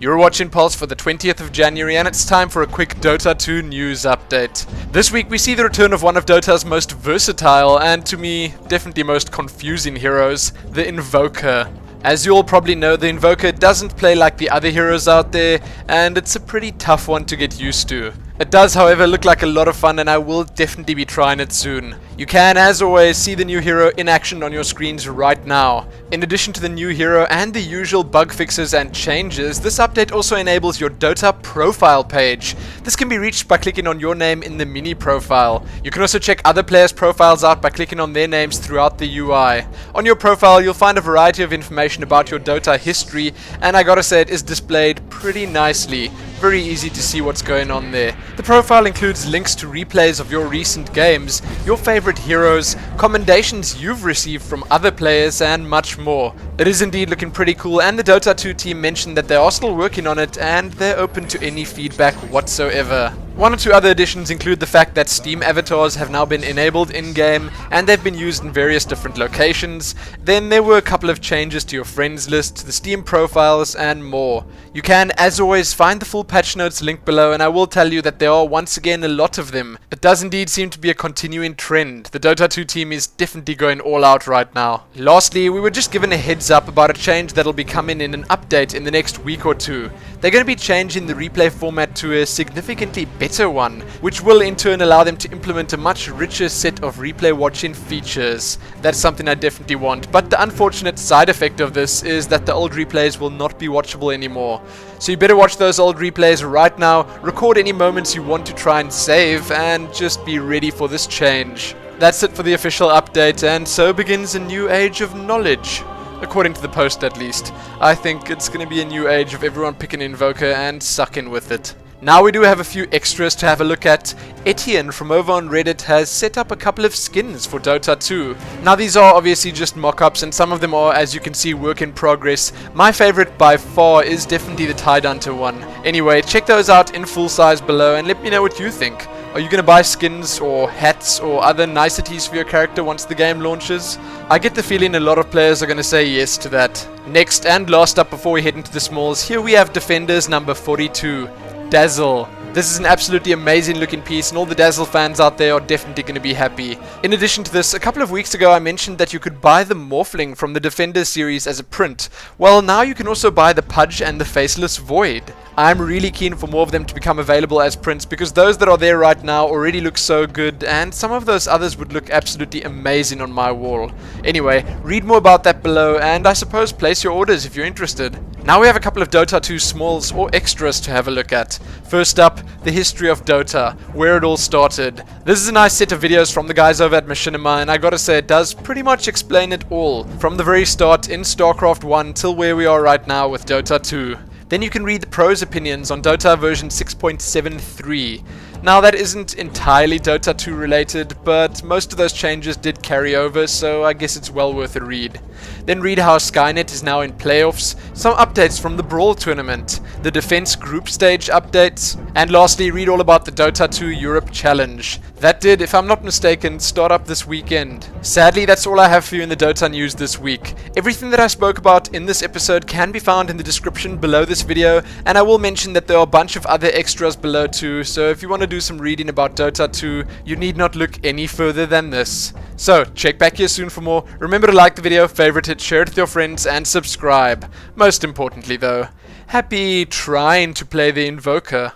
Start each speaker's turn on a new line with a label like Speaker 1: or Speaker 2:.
Speaker 1: You're watching Pulse for the 20th of January, and it's time for a quick Dota 2 news update. This week we see the return of one of Dota's most versatile and, to me, definitely most confusing heroes, the Invoker. As you all probably know, the Invoker doesn't play like the other heroes out there, and it's a pretty tough one to get used to. It does, however, look like a lot of fun, and I will definitely be trying it soon. You can, as always, see the new hero in action on your screens right now. In addition to the new hero and the usual bug fixes and changes, this update also enables your Dota profile page. This can be reached by clicking on your name in the mini profile. You can also check other players' profiles out by clicking on their names throughout the UI. On your profile, you'll find a variety of information about your Dota history, and I gotta say, it is displayed pretty nicely. Very easy to see what's going on there. The profile includes links to replays of your recent games, your favorite heroes, commendations you've received from other players, and much more. It is indeed looking pretty cool, and the Dota 2 team mentioned that they are still working on it and they're open to any feedback whatsoever. One or two other additions include the fact that Steam avatars have now been enabled in-game and they've been used in various different locations. Then there were a couple of changes to your friends list, the Steam profiles, and more. You can, as always, find the full patch notes linked below, and I will tell you that there are once again a lot of them. It does indeed seem to be a continuing trend. The Dota 2 team is definitely going all out right now. Lastly, we were just given a heads up about a change that'll be coming in an update in the next week or two. They're going to be changing the replay format to a significantly better one, which will in turn allow them to implement a much richer set of replay watching features. That's something I definitely want, but the unfortunate side effect of this is that the old replays will not be watchable anymore. So you better watch those old replays right now, record any moments you want to try and save, and just be ready for this change. That's it for the official update, and so begins a new age of knowledge. According to the post, at least. I think it's going to be a new age of everyone picking Invoker and sucking with it. Now we do have a few extras to have a look at. Etienne from over on Reddit has set up a couple of skins for Dota 2. Now these are obviously just mock-ups, and some of them are, as you can see, work in progress. My favorite by far is definitely the Tidehunter one. Anyway, check those out in full size below and let me know what you think. Are you going to buy skins or hats or other niceties for your character once the game launches? I get the feeling a lot of players are going to say yes to that. Next and last up before we head into the smalls, here we have Defenders number 42, Dazzle. This is an absolutely amazing looking piece, and all the Dazzle fans out there are definitely going to be happy. In addition to this, a couple of weeks ago I mentioned that you could buy the Morphling from the Defender series as a print. Well, now you can also buy the Pudge and the Faceless Void. I'm really keen for more of them to become available as prints, because those that are there right now already look so good, and some of those others would look absolutely amazing on my wall. Anyway, read more about that below, and I suppose place your orders if you're interested. Now we have a couple of Dota 2 smalls or extras to have a look at. First up, the history of Dota, where it all started. This is a nice set of videos from the guys over at Machinima, and I gotta say it does pretty much explain it all, from the very start in StarCraft 1 till where we are right now with Dota 2. Then you can read the pros' opinions on Dota version 6.73. Now that isn't entirely Dota 2 related, but most of those changes did carry over, so I guess it's well worth a read. Then read how Skynet is now in playoffs, some updates from the Brawl tournament, the Defense group stage updates, and lastly read all about the Dota 2 Europe Challenge. That did, if I'm not mistaken, start up this weekend. Sadly, that's all I have for you in the Dota news this week. Everything that I spoke about in this episode can be found in the description below this video, and I will mention that there are a bunch of other extras below too, so if you want to do some reading about Dota 2, you need not look any further than this. So, check back here soon for more. Remember to like the video, favorite it, share it with your friends, and subscribe. Most importantly though, happy trying to play the Invoker.